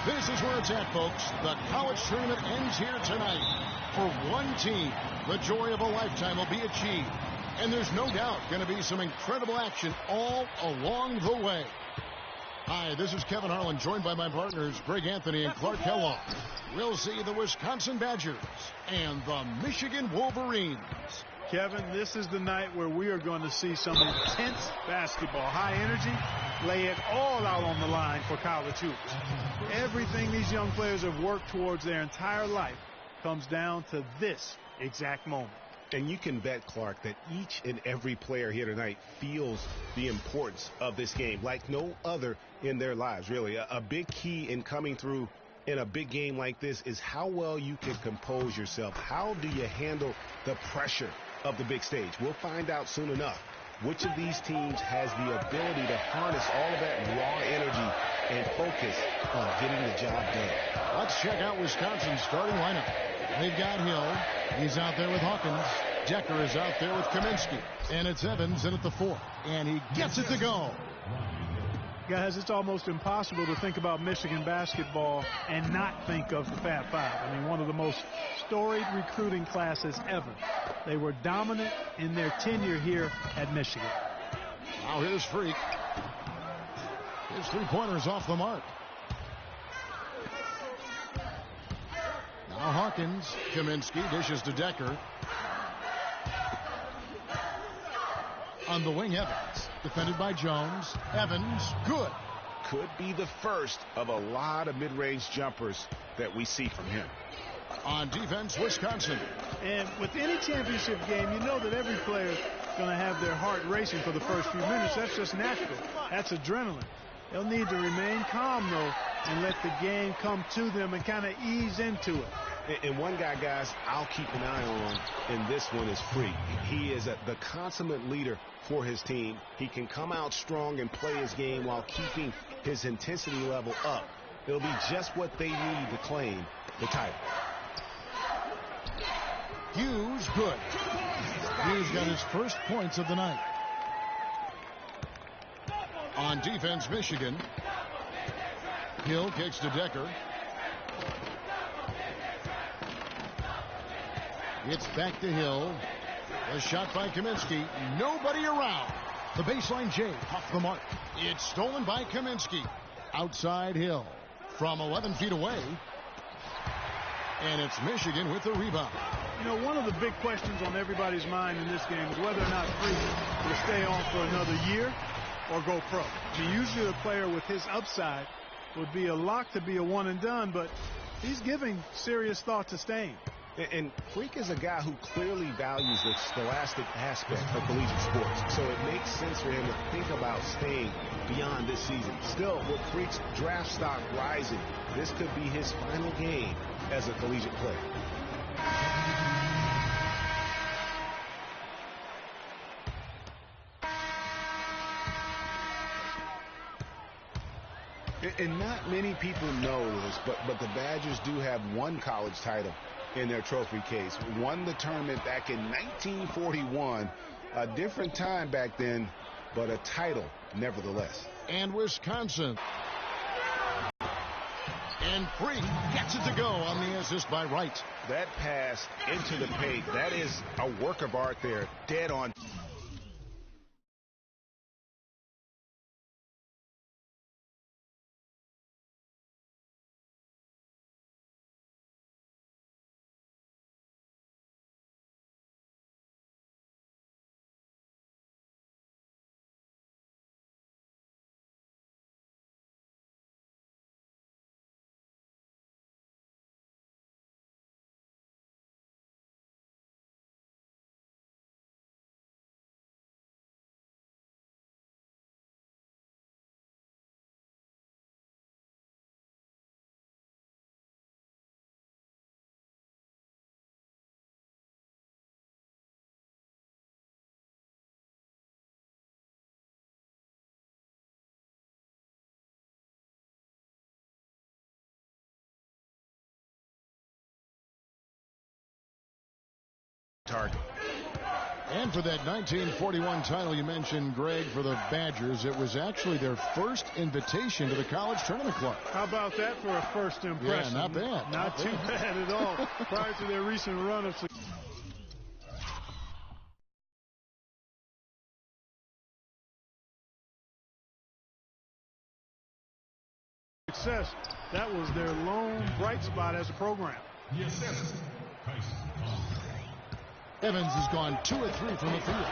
This is where it's at, folks. The college tournament ends here tonight. For one team, the joy of a lifetime will be achieved. And there's no doubt going to be some incredible action all along the way. Hi, this is Kevin Harlan, joined by my partners, Greg Anthony and Clark Kellogg. We'll see the Wisconsin Badgers and the Michigan Wolverines. Kevin, this is the night where we are going to see some intense basketball. High energy, lay it all out on the line for college hoops. Everything these young players have worked towards their entire life comes down to this exact moment. And you can bet, Clark, that each and every player here tonight feels the importance of this game like no other in their lives, really. A big key in coming through in a big game like this is how well you can compose yourself. How do you handle the pressure of the big stage? We'll find out soon enough which of these teams has the ability to harness all of that raw energy and focus on getting the job done. Let's check out Wisconsin's starting lineup. They've got Hill. He's out there with Hawkins. Decker is out there with Kaminsky. And it's Evans in at the 4. And he gets it to go. Guys, it's almost impossible to think about Michigan basketball and not think of the Fab Five. I mean, one of the most storied recruiting classes ever. They were dominant in their tenure here at Michigan. Now here's Freak. His three-pointers off the mark. Now Hawkins. Kaminsky dishes to Decker. On the wing, Evans. Defended by Jones. Evans, good. Could be the first of a lot of mid-range jumpers that we see from him. On defense, Wisconsin. And with any championship game, you know that every player is going to have their heart racing for the first few minutes. That's just natural. That's adrenaline. They'll need to remain calm, though, and let the game come to them and kind of ease into it. And one guy, guys, I'll keep an eye on in this one is Freak. He is the consummate leader for his team. He can come out strong and play his game while keeping his intensity level up. It'll be just what they need to claim the title. Hughes, good. Hughes got his first points of the night. On defense, Michigan. Hill kicks to Decker. It's back to Hill. A shot by Kaminsky. Nobody around. The baseline J off the mark. It's stolen by Kaminsky. Outside Hill. From 11 feet away. And it's Michigan with the rebound. You know, one of the big questions on everybody's mind in this game is whether or not Freak will stay on for another year or go pro. I mean, usually a player with his upside would be a lock to be a one and done, but he's giving serious thought to staying. And Freak is a guy who clearly values the scholastic aspect of collegiate sports, so it makes sense for him to think about staying beyond this season. Still, with Freak's draft stock rising, this could be his final game as a collegiate player. And not many people know this, but the Badgers do have one college title in their trophy case. Won the tournament back in 1941. A different time back then, but a title nevertheless. And Wisconsin. And Freak gets it to go on the assist by Wright. That pass into the paint, that is a work of art there, dead on. Target. And for that 1941 title you mentioned, Greg, for the Badgers, it was actually their first invitation to the college tournament club. How about that for a first impression? Yeah, not bad. Not too bad at all. Prior to their recent run of success, that was their lone bright spot as a program. Evans has gone 2 of 3 from the field.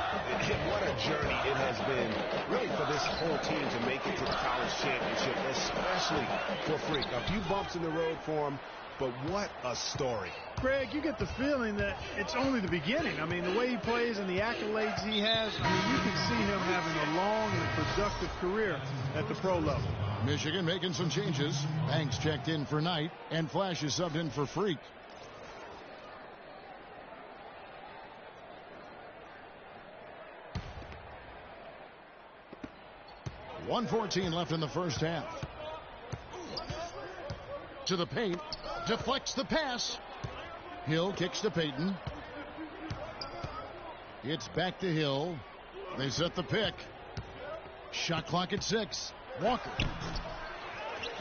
And what a journey it has been, really, for this whole team to make it to the college championship, especially for Freak. A few bumps in the road for him, but what a story. Greg, you get the feeling that it's only the beginning. I mean, the way he plays and the accolades he has, I mean, you can see him having a long and productive career at the pro level. Michigan making some changes. Banks checked in for Knight, and Flash is subbed in for Freak. .114 left in the first half. To the paint. Deflects the pass. Hill kicks to Payton. It's back to Hill. They set the pick. Shot clock at 6. Walker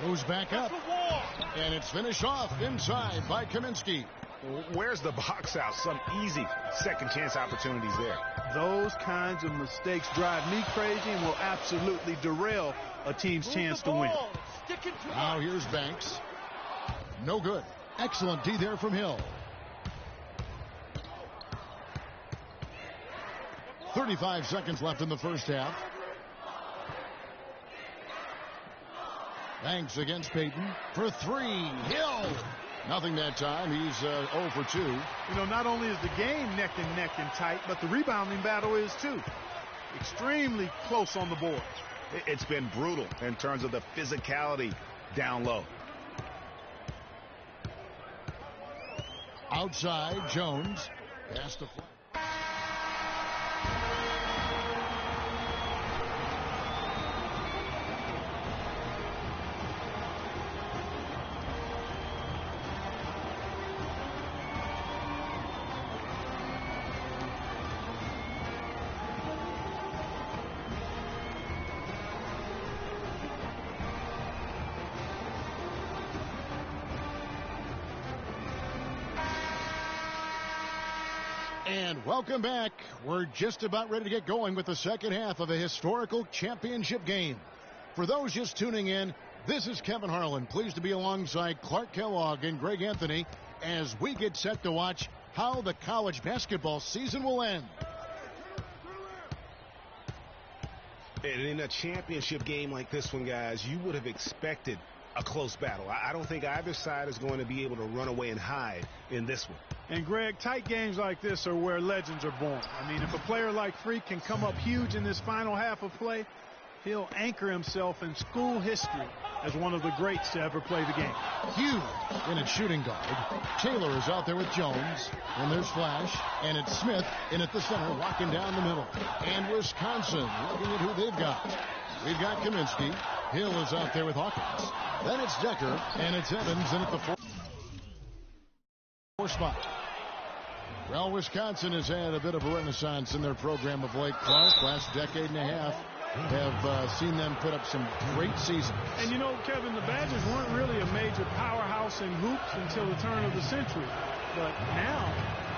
goes back up. And it's finished off inside by Kaminsky. Where's the box out? Some easy second chance opportunities there. Those kinds of mistakes drive me crazy and will absolutely derail a team's chance to win. Now here's Banks. No good. Excellent D there from Hill. 35 seconds left in the first half. Banks against Payton for 3. Hill. Nothing that time. He's 0 for 2. You know, not only is the game neck and tight, but the rebounding battle is too. Extremely close on the boards. It's been brutal in terms of the physicality down low. Outside, Jones. Pass to Flash. And welcome back. We're just about ready to get going with the second half of a historical championship game. For those just tuning in, this is Kevin Harlan, pleased to be alongside Clark Kellogg and Greg Anthony as we get set to watch how the college basketball season will end. And in a championship game like this one, guys, you would have expected a close battle. I don't think either side is going to be able to run away and hide in this one. And, Greg, tight games like this are where legends are born. I mean, if a player like Freak can come up huge in this final half of play, he'll anchor himself in school history as one of the greats to ever play the game. Huge in its shooting guard. Taylor is out there with Jones. And there's Flash. And it's Smith in at the center, walking down the middle. And Wisconsin looking at who they've got. We've got Kaminsky. Hill is out there with Hawkins. Then it's Decker. And it's Evans in at the 4 spot. Well, Wisconsin has had a bit of a renaissance in their program of late, Clark. Last decade and a half have seen them put up some great seasons. And you know, Kevin, the Badgers weren't really a major powerhouse in hoops until the turn of the century. But now,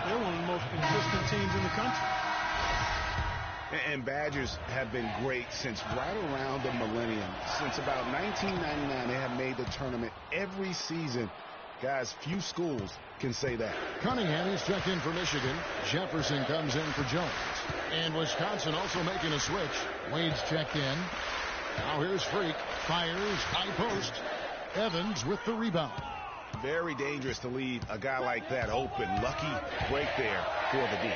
they're one of the most consistent teams in the country. And Badgers have been great since right around the millennium. Since about 1999, they have made the tournament every season. Guys, few schools can say that. Cunningham is checked in for Michigan. Jefferson comes in for Jones. And Wisconsin also making a switch. Wade's checked in. Now here's Freak. Fires, high post. Evans with the rebound. Very dangerous to leave a guy like that open. Lucky break there for the D.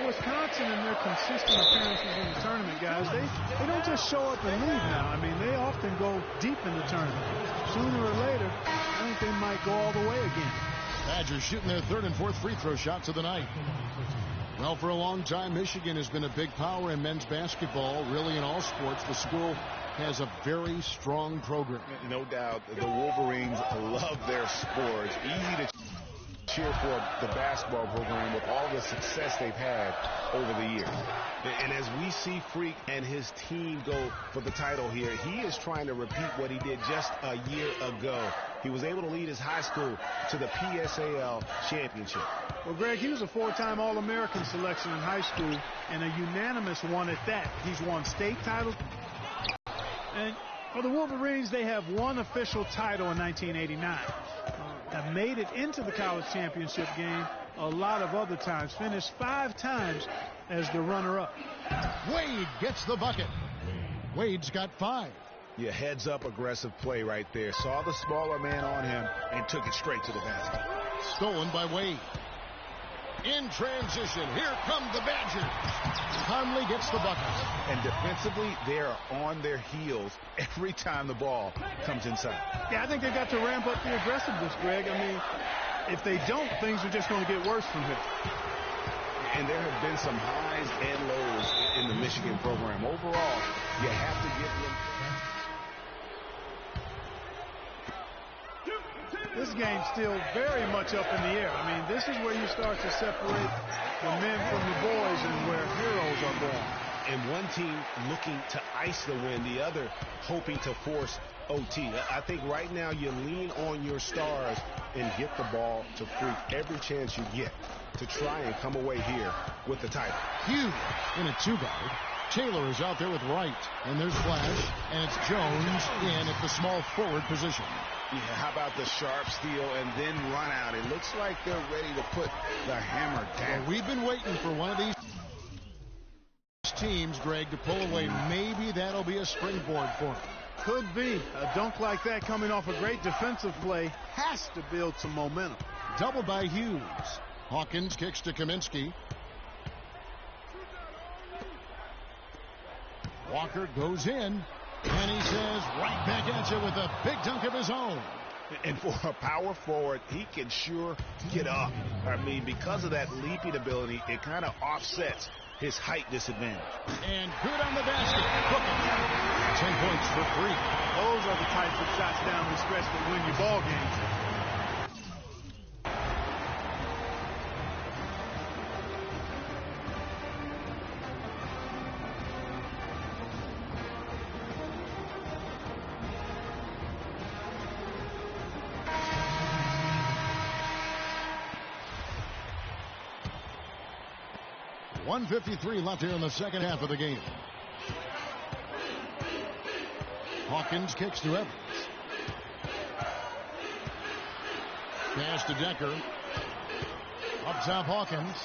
Wisconsin and their consistent appearances in the tournament, guys, they don't just show up and leave now. I mean, they often go deep in the tournament. Sooner or later, I think they might go all the way again. Badgers shooting their third and fourth free throw shots of the night. Well, for a long time, Michigan has been a big power in men's basketball, really in all sports. The school has a very strong program. No doubt, the Wolverines love their sports. Easy to cheer for the basketball program with all the success they've had over the years. And as we see Freak and his team go for the title here, he is trying to repeat what he did just a year ago. He was able to lead his high school to the PSAL championship. Well, Greg, he was a four-time All-American selection in high school and a unanimous one at that. He's won state titles. And for the Wolverines, they have one official title in 1989. Have made it into the college championship game a lot of other times. Finished 5 times as the runner-up. Wade gets the bucket. Wade's got 5. Yeah, heads-up aggressive play right there. Saw the smaller man on him and took it straight to the basket. Stolen by Wade. In transition, here come the Badgers. Conley gets the bucket. And defensively, they are on their heels every time the ball comes inside. Yeah, I think they got to ramp up the aggressiveness, Greg. I mean, if they don't, things are just going to get worse from here. And there have been some highs and lows in the Michigan program. Overall, you have to give them... This game's still very much up in the air. I mean, this is where you start to separate the men from the boys and where heroes are born. And one team looking to ice the win, the other hoping to force OT. I think right now you lean on your stars and get the ball to Freak every chance you get to try and come away here with the title. Hugh in a 2-guard. Taylor is out there with Wright, and there's Flash, and it's Jones in at the small forward position. Yeah, how about the sharp steal and then run out? It looks like they're ready to put the hammer down. Well, we've been waiting for one of these teams, Greg, to pull away. Maybe that'll be a springboard for them. Could be. A dunk like that coming off a great defensive play has to build some momentum. Doubled by Hughes. Hawkins kicks to Kaminsky. Walker goes in. And he says right back at you with a big dunk of his own. And for a power forward, he can sure get up. I mean, because of that leaping ability, it kind of offsets his height disadvantage. And good on the basket. Cooking. 10 points for Freak. Those are the types of shots down the stretch that win you ball games. .153 left here in the second half of the game. Hawkins kicks to Evans. Pass to Decker. Up top, Hawkins.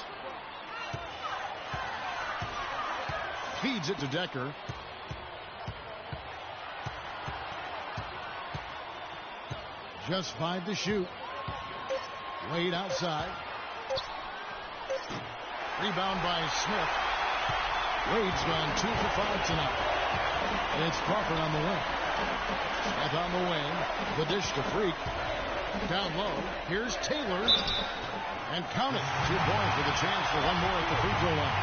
Feeds it to Decker. Just 5 to shoot. Wade outside. Rebound by Smith. Wade's gone 2 for 5 tonight. It's Crawford on the wing. Smith on the wing. The dish to Freak. Down low. Here's Taylor. And count it. 2 points with a chance for one more at the free throw line.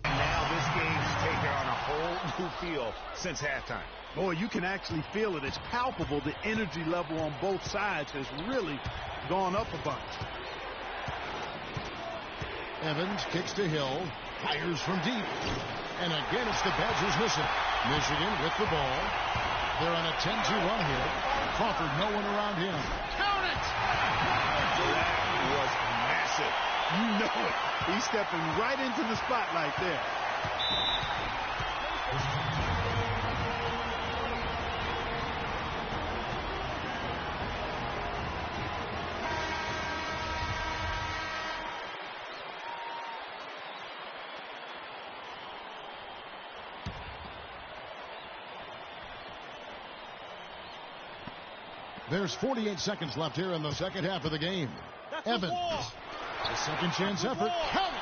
Now this game's taken on a whole new feel since halftime. Boy, you can actually feel it. It's palpable. The energy level on both sides has really gone up a bunch. Evans kicks to Hill. Fires from deep. And again, it's the Badgers missing. Michigan with the ball. They're on a 10-2 run here. Crawford, no one around him. Count it! That was massive. You know it. He's stepping right into the spotlight there. There's 48 seconds left here in the second half of the game. Evans A second chance effort. Count it!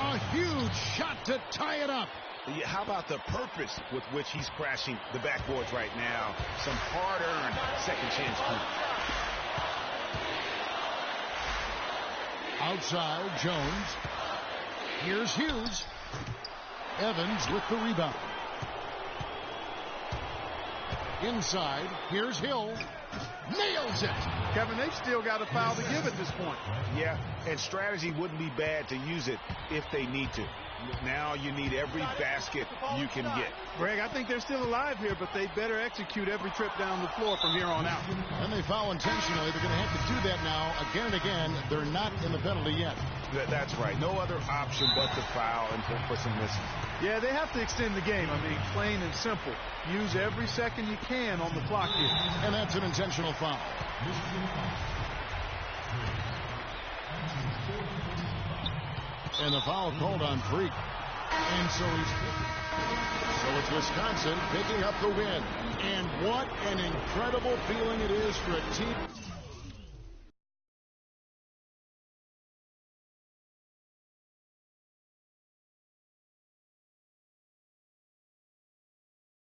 A huge shot to tie it up. Yeah, how about the purpose with which he's crashing the backboards right now? Some hard-earned second chance points. Outside, Jones. Here's Hughes. Evans with the rebound. Inside, here's Hill. Nails it! Kevin, they've still got a foul to give at this point. Yeah, and strategy wouldn't be bad to use it if they need to. Now you need every basket you can get. Greg, I think they're still alive here, but they better execute every trip down the floor from here on out. And they foul intentionally. They're going to have to do that now again and again. They're not in the penalty yet. That's right. No other option but to foul and for some misses. Yeah, they have to extend the game. I mean, plain and simple. Use every second you can on the clock here. And that's an intentional foul. And the foul called on Freak. And so it's Wisconsin picking up the win. And what an incredible feeling it is for a team.